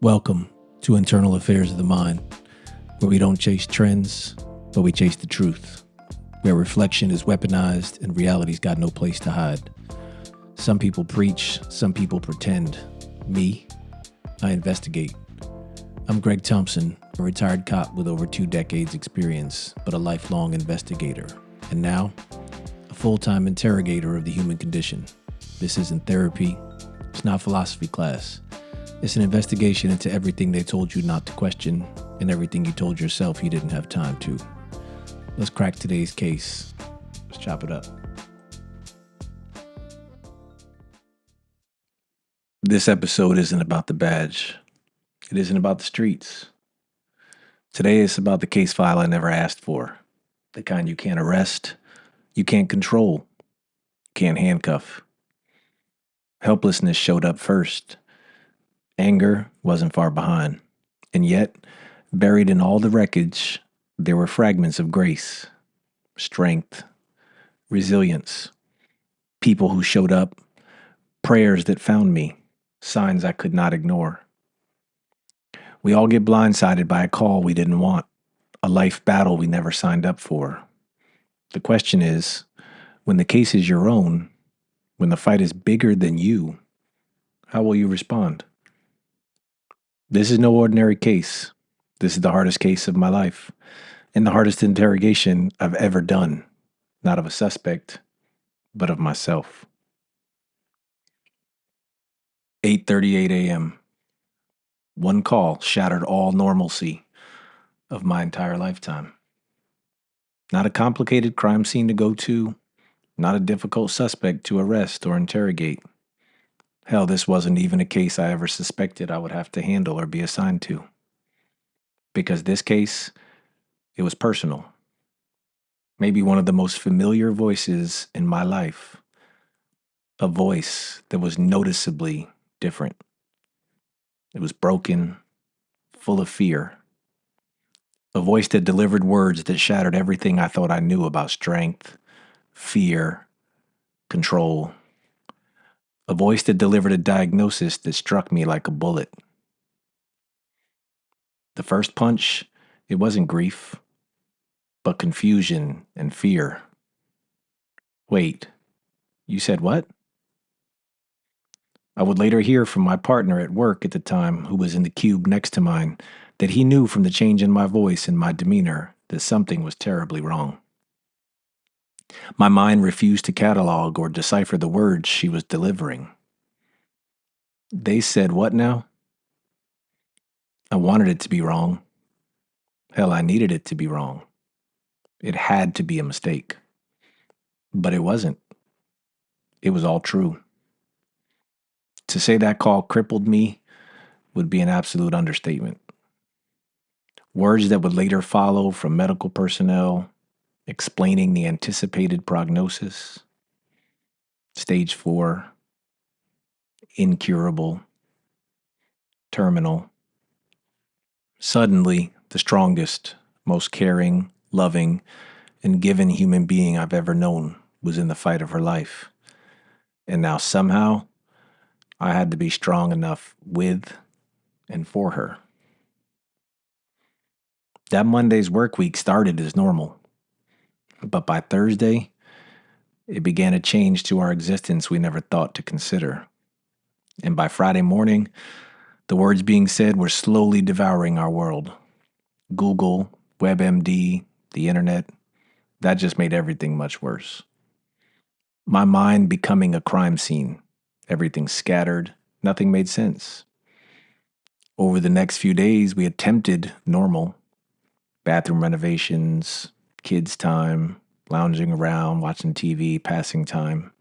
Welcome to Internal Affairs of the Mind, where we don't chase trends, but we chase the truth, where reflection is weaponized and reality's got no place to hide. Some people preach, some people pretend. Me, I investigate. I'm Greg Thompson, a retired cop with over 2 decades experience, but a lifelong investigator. And now, a full-time interrogator of the human condition. This isn't therapy. It's not philosophy class. It's an investigation into everything they told you not to question and everything you told yourself you didn't have time to. Let's crack today's case. Let's chop it up. This episode isn't about the badge. It isn't about the streets. Today it's about the case file I never asked for. The kind you can't arrest, you can't control, can't handcuff. Helplessness showed up first. Anger wasn't far behind. And yet, buried in all the wreckage, there were fragments of grace, strength, resilience, people who showed up, prayers that found me, signs I could not ignore. We all get blindsided by a call we didn't want, a life battle we never signed up for. The question is, when the case is your own, when the fight is bigger than you, how will you respond? This is no ordinary case. This is the hardest case of my life and the hardest interrogation I've ever done, not of a suspect, but of myself. 8:38 a.m. One call shattered all normalcy of my entire lifetime. Not a complicated crime scene to go to, not a difficult suspect to arrest or interrogate. Hell, this wasn't even a case I ever suspected I would have to handle or be assigned to. Because this case, it was personal. Maybe one of the most familiar voices in my life. A voice that was noticeably different. It was broken, full of fear. A voice that delivered words that shattered everything I thought I knew about strength, fear, control. A voice that delivered a diagnosis that struck me like a bullet. The first punch, it wasn't grief, but confusion and fear. Wait, you said what? I would later hear from my partner at work at the time, who was in the cube next to mine, that he knew from the change in my voice and my demeanor that something was terribly wrong. My mind refused to catalog or decipher the words she was delivering. They said what now? I wanted it to be wrong. Hell, I needed it to be wrong. It had to be a mistake. But it wasn't. It was all true. To say that call crippled me would be an absolute understatement. Words that would later follow from medical personnel explaining the anticipated prognosis. Stage 4, incurable, terminal. Suddenly, the strongest, most caring, loving, and given human being I've ever known was in the fight of her life. And now somehow, I had to be strong enough with and for her. That Monday's work week started as normal. But by Thursday, it began a change to our existence we never thought to consider. And by Friday morning, the words being said were slowly devouring our world. Google, WebMD, the internet, that just made everything much worse. My mind becoming a crime scene. Everything scattered, nothing made sense. Over the next few days, we attempted normal. Bathroom renovations, kids' time, lounging around, watching TV, passing time.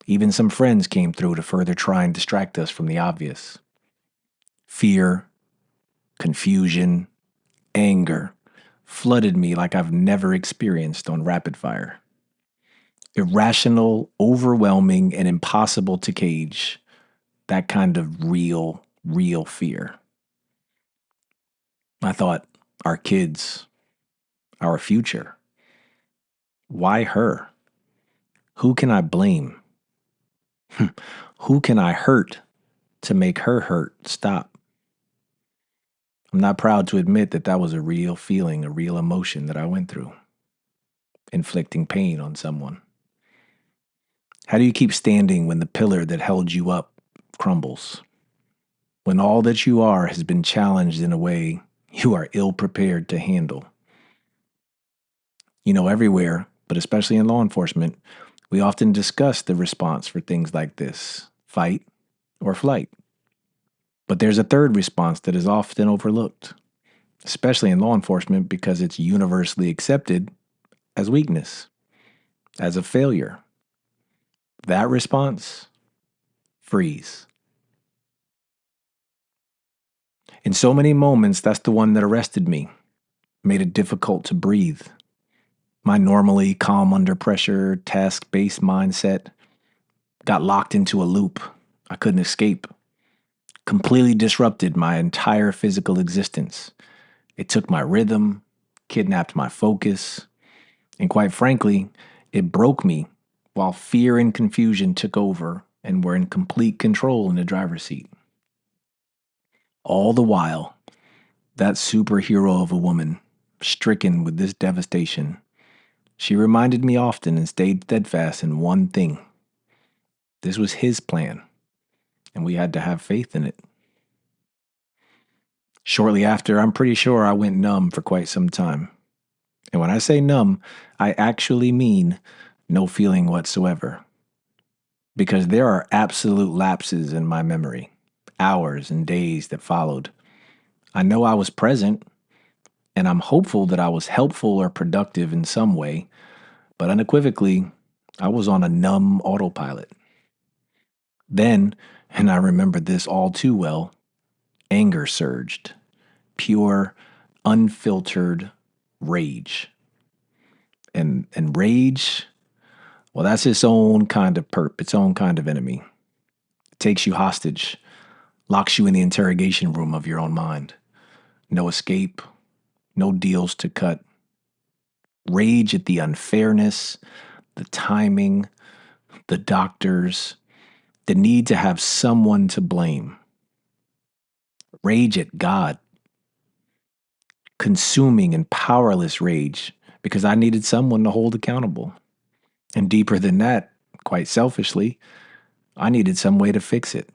Even some friends came through to further try and distract us from the obvious. Fear, confusion, anger flooded me like I've never experienced on rapid fire. Irrational, overwhelming, and impossible to cage. That kind of real fear. I thought, our kids, our future. Why her? Who can I blame? Who can I hurt to make her hurt stop? I'm not proud to admit that that was a real feeling, a real emotion that I went through, inflicting pain on someone. How do you keep standing when the pillar that held you up crumbles? When all that you are has been challenged in a way you are ill prepared to handle? Everywhere, but especially in law enforcement, we often discuss the response for things like this: fight or flight. But there's a third response that is often overlooked, especially in law enforcement because it's universally accepted as weakness, as a failure. That response: freeze. In so many moments, that's the one that arrested me, made it difficult to breathe. My normally calm under pressure, task based mindset got locked into a loop I couldn't escape, completely disrupted my entire physical existence. It took my rhythm, kidnapped my focus, and quite frankly, it broke me while fear and confusion took over and were in complete control in the driver's seat. All the while, that superhero of a woman, stricken with this devastation, she reminded me often and stayed steadfast in one thing: this was his plan, and we had to have faith in it. Shortly after, I'm pretty sure I went numb for quite some time. And when I say numb, I actually mean no feeling whatsoever. Because there are absolute lapses in my memory, hours and days that followed. I know I was present, and I'm hopeful that I was helpful or productive in some way, but unequivocally, I was on a numb autopilot. Then, and I remember this all too well, anger surged. Pure, unfiltered rage. And rage, well, that's its own kind of its own kind of enemy. It takes you hostage, locks you in the interrogation room of your own mind. No escape, no deals to cut. Rage at the unfairness, the timing, the doctors, the need to have someone to blame. Rage at God, consuming and powerless rage because I needed someone to hold accountable. And deeper than that, quite selfishly, I needed some way to fix it.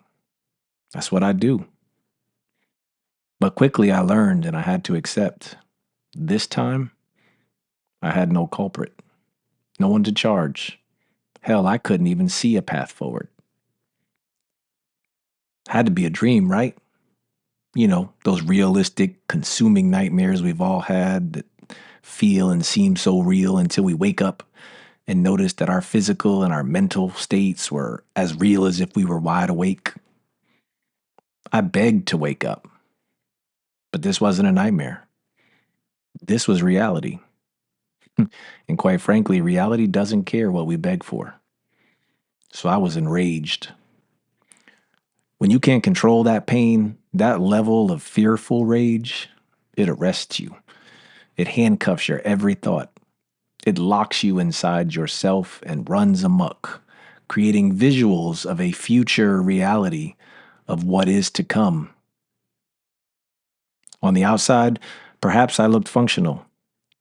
That's what I do. But quickly I learned and I had to accept. This time, I had no culprit, no one to charge. Hell, I couldn't even see a path forward. Had to be a dream, right? Those realistic, consuming nightmares we've all had that feel and seem so real until we wake up and notice that our physical and our mental states were as real as if we were wide awake. I begged to wake up, but this wasn't a nightmare. This was reality. And quite frankly, reality doesn't care what we beg for. So I was enraged. When you can't control that pain, that level of fearful rage, it arrests you. It handcuffs your every thought. It locks you inside yourself and runs amok, creating visuals of a future reality of what is to come. On the outside, perhaps I looked functional,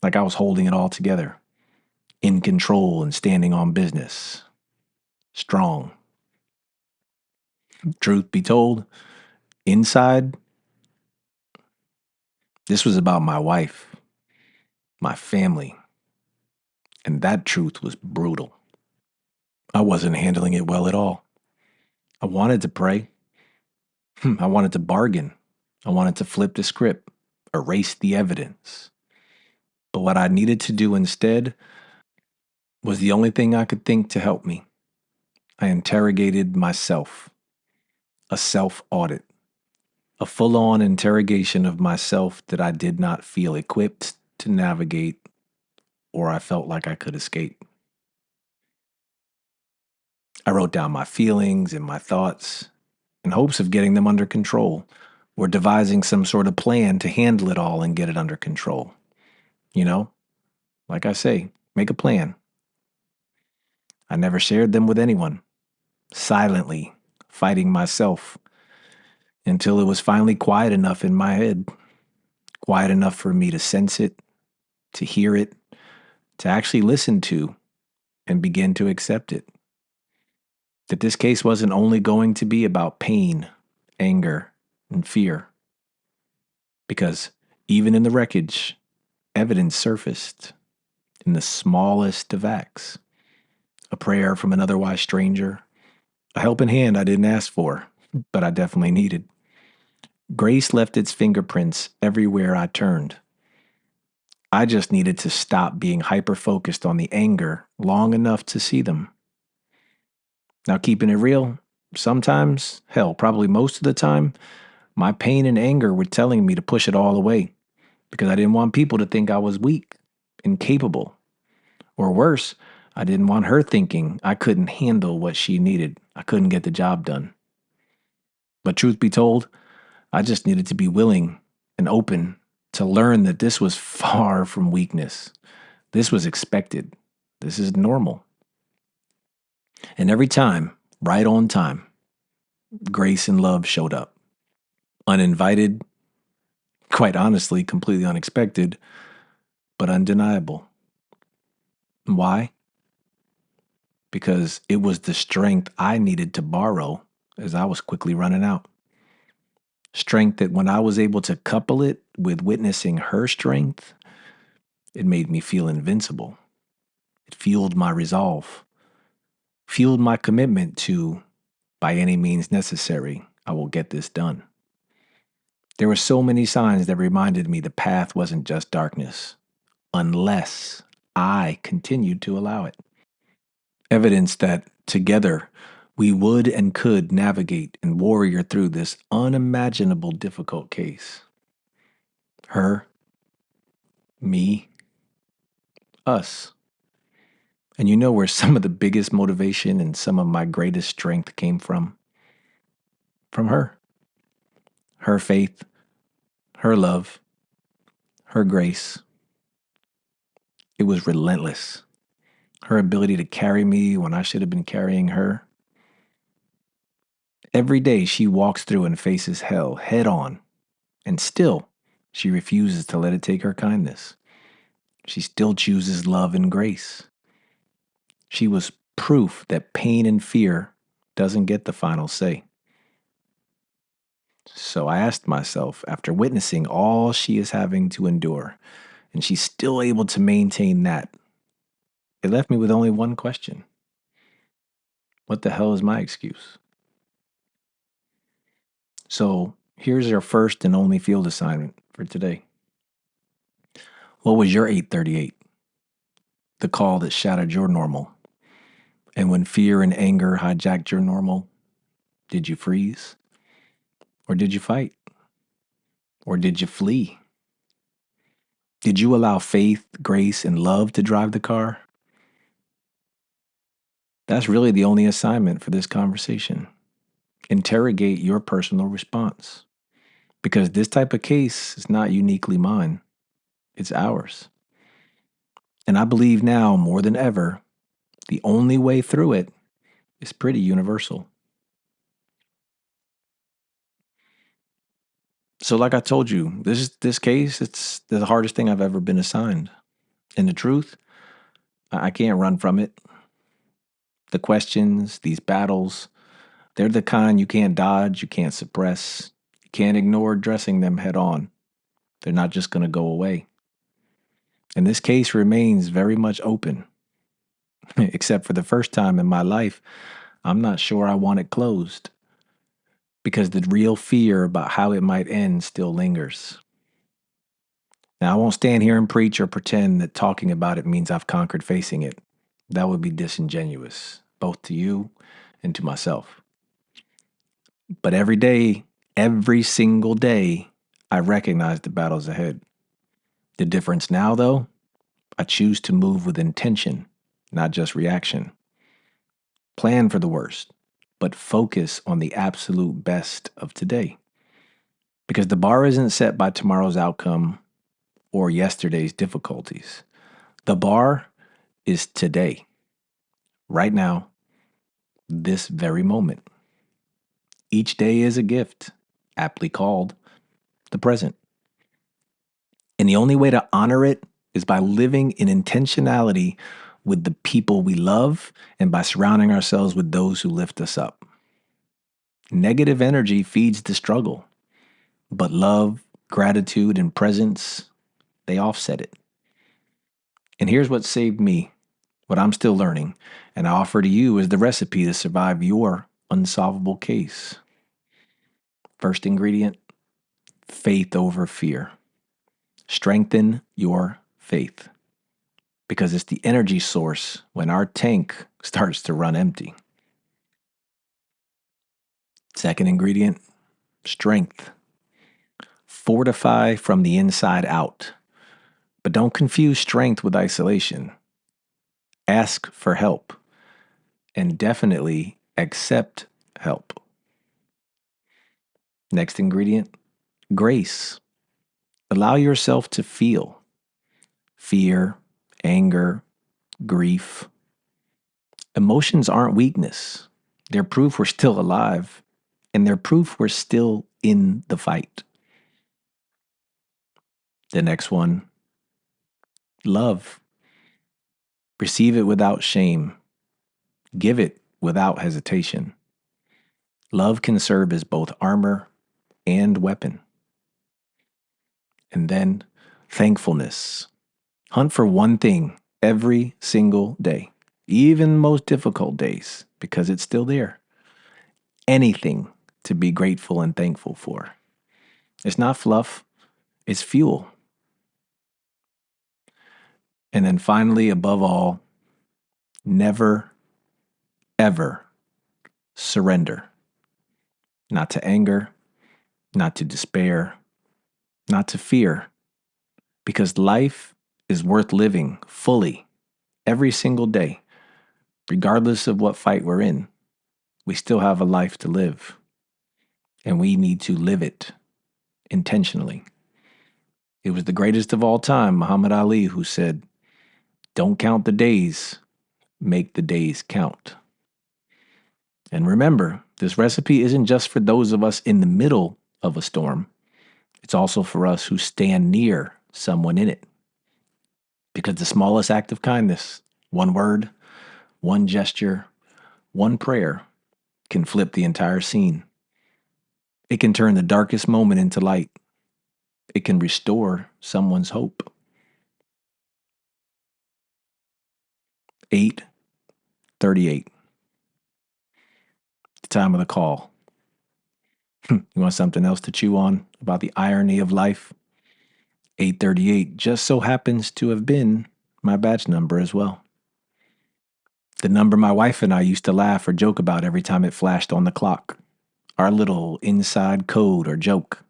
like I was holding it all together, in control and standing on business, strong. Truth be told, inside, this was about my wife, my family, and that truth was brutal. I wasn't handling it well at all. I wanted to pray. I wanted to bargain. I wanted to flip the script, erase the evidence. But what I needed to do instead was the only thing I could think to help me. I interrogated myself, a self audit, a full on interrogation of myself that I did not feel equipped to navigate or I felt like I could escape. I wrote down my feelings and my thoughts in hopes of getting them under control or devising some sort of plan to handle it all and get it under control. You know, like I say, make a plan. I never shared them with anyone, silently fighting myself until it was finally quiet enough in my head. quiet enough for me to sense it, to hear it, to actually listen to and begin to accept it. That this case wasn't only going to be about pain, anger, and fear. Because even in the wreckage, evidence surfaced in the smallest of acts. A prayer from an otherwise stranger, a helping hand I didn't ask for, but I definitely needed. Grace left its fingerprints everywhere I turned. I just needed to stop being hyper focused on the anger long enough to see them. Now, keeping it real, sometimes, hell, probably most of the time, my pain and anger were telling me to push it all away because I didn't want people to think I was weak, incapable, or worse, I didn't want her thinking I couldn't handle what she needed. I couldn't get the job done. But truth be told, I just needed to be willing and open to learn that this was far from weakness. This was expected. This is normal. And every time, right on time, grace and love showed up. Uninvited, quite honestly, completely unexpected, but undeniable. Why? Because it was the strength I needed to borrow as I was quickly running out. Strength that when I was able to couple it with witnessing her strength, it made me feel invincible. It fueled my resolve, fueled my commitment to, by any means necessary, I will get this done. There were so many signs that reminded me the path wasn't just darkness, unless I continued to allow it. Evidence that together we would and could navigate and warrior through this unimaginable difficult case. Her, me, us. And you know where some of the biggest motivation and some of my greatest strength came from? From her. Her faith, her love, her grace. It was relentless. Her ability to carry me when I should have been carrying her. Every day she walks through and faces hell head on, and still she refuses to let it take her kindness. She still chooses love and grace. She was proof that pain and fear doesn't get the final say. So I asked myself, after witnessing all she is having to endure, and she's still able to maintain that, it left me with only one question. What the hell is my excuse? So here's our first and only field assignment for today. What was your 838? The call that shattered your normal. And when fear and anger hijacked your normal, did you freeze? Or did you fight? Or did you flee? Did you allow faith, grace, and love to drive the car? That's really the only assignment for this conversation. Interrogate your personal response. Because this type of case is not uniquely mine, it's ours. And I believe now more than ever, the only way through it is pretty universal. So, like I told you, this case, it's the hardest thing I've ever been assigned. And the truth, I can't run from it. The questions, these battles, they're the kind you can't dodge, you can't suppress, you can't ignore addressing them head on. They're not just going to go away. And this case remains very much open. Except for the first time in my life, I'm not sure I want it closed. Because the real fear about how it might end still lingers. Now, I won't stand here and preach or pretend that talking about it means I've conquered facing it. That would be disingenuous, both to you and to myself. But every day, every single day, I recognize the battles ahead. The difference now, though, I choose to move with intention, not just reaction. Plan for the worst, but focus on the absolute best of today. Because the bar isn't set by tomorrow's outcome or yesterday's difficulties. The bar is today, right now, this very moment. Each day is a gift, aptly called the present. And the only way to honor it is by living in intentionality with the people we love and by surrounding ourselves with those who lift us up. Negative energy feeds the struggle, but love, gratitude, and presence, they offset it. And here's what saved me, what I'm still learning, and I offer to you as the recipe to survive your unsolvable case. First ingredient, faith over fear. Strengthen your faith because it's the energy source when our tank starts to run empty. Second ingredient, strength. Fortify from the inside out. But don't confuse strength with isolation. Ask for help and definitely accept help. Next ingredient, grace. Allow yourself to feel fear, anger, grief. Emotions aren't weakness. They're proof we're still alive, and they're proof we're still in the fight. The next one, love. Receive it without shame. Give it without hesitation. Love can serve as both armor and weapon. And then, thankfulness. Hunt for one thing every single day, even most difficult days, because it's still there. Anything to be grateful and thankful for. It's not fluff, it's fuel. And then finally, above all, never, ever surrender. Not to anger, not to despair, not to fear, because life is worth living fully every single day, regardless of what fight we're in. We still have a life to live, and we need to live it intentionally. It was the greatest of all time, Muhammad Ali, who said, "Don't count the days, make the days count." And remember, this recipe isn't just for those of us in the middle of a storm. It's also for us who stand near someone in it. Because the smallest act of kindness, one word, one gesture, one prayer, can flip the entire scene. It can turn the darkest moment into light. It can restore someone's hope. 8:38, the time of the call. You want something else to chew on about the irony of life? 8:38 just so happens to have been my batch number as well. The number my wife and I used to laugh or joke about every time it flashed on the clock. Our little inside code or joke.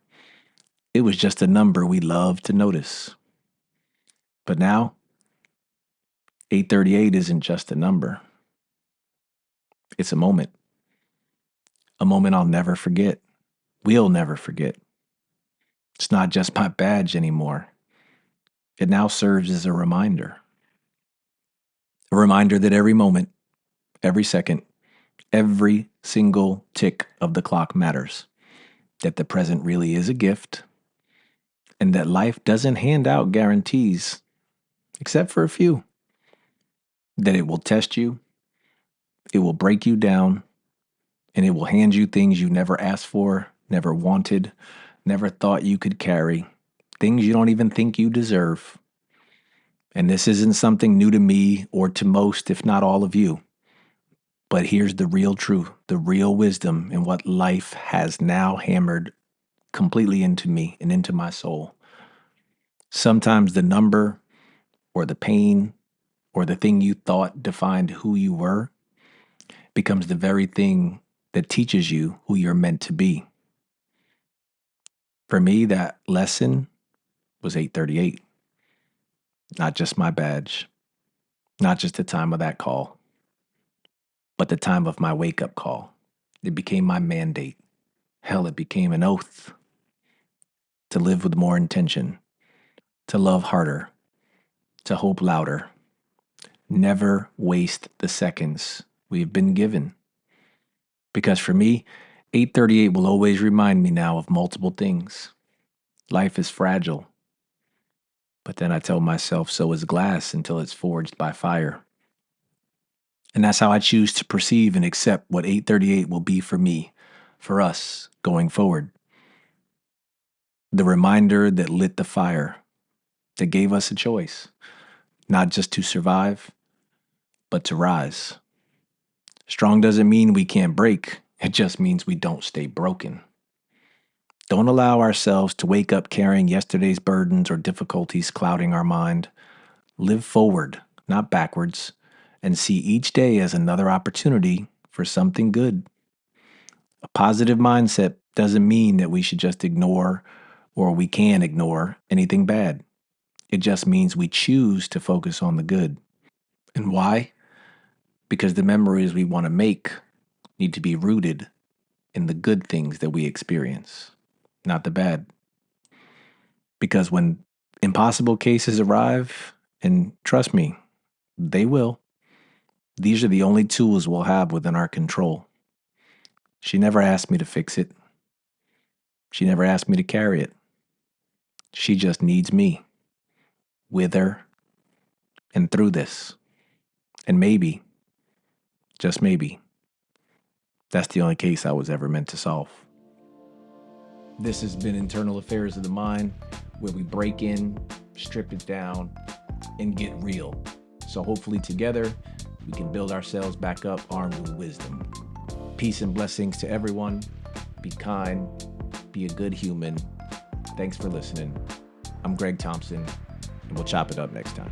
It was just a number we loved to notice. But now, 8:38 isn't just a number. It's a moment. A moment I'll never forget. We'll never forget. It's not just my badge anymore. It now serves as a reminder. A reminder that every moment, every second, every single tick of the clock matters. That the present really is a gift. And that life doesn't hand out guarantees, except for a few. That it will test you, it will break you down, and it will hand you things you never asked for, never wanted, never thought you could carry, things you don't even think you deserve. And this isn't something new to me or to most, if not all of you. But here's the real truth, the real wisdom, and what life has now hammered completely into me and into my soul. Sometimes the number or the pain or the thing you thought defined who you were becomes the very thing that teaches you who you're meant to be. For me, that lesson was 8:38. Not just my badge, not just the time of that call, but the time of my wake-up call. It became my mandate. Hell, it became an oath to live with more intention, to love harder, to hope louder. Never waste the seconds we've been given. Because for me, 8:38 will always remind me now of multiple things. Life is fragile. But then I tell myself so is glass until it's forged by fire. And that's how I choose to perceive and accept what 838 will be for me, for us, going forward. The reminder that lit the fire, that gave us a choice, not just to survive, but to rise. Strong doesn't mean we can't break, it just means we don't stay broken. Don't allow ourselves to wake up carrying yesterday's burdens or difficulties clouding our mind. Live forward, not backwards, and see each day as another opportunity for something good. A positive mindset doesn't mean that we should just ignore or we can ignore anything bad. It just means we choose to focus on the good. And why? Because the memories we want to make need to be rooted in the good things that we experience, not the bad. Because when impossible cases arrive, and trust me, they will, these are the only tools we'll have within our control. She never asked me to fix it. She never asked me to carry it. She just needs me, with her, and through this. And maybe, just maybe, that's the only case I was ever meant to solve. This has been Internal Affairs of the Mind, where we break in, strip it down, and get real. So hopefully together, we can build ourselves back up armed with wisdom. Peace and blessings to everyone. Be kind. Be a good human. Thanks for listening. I'm Greg Thompson, and we'll chop it up next time.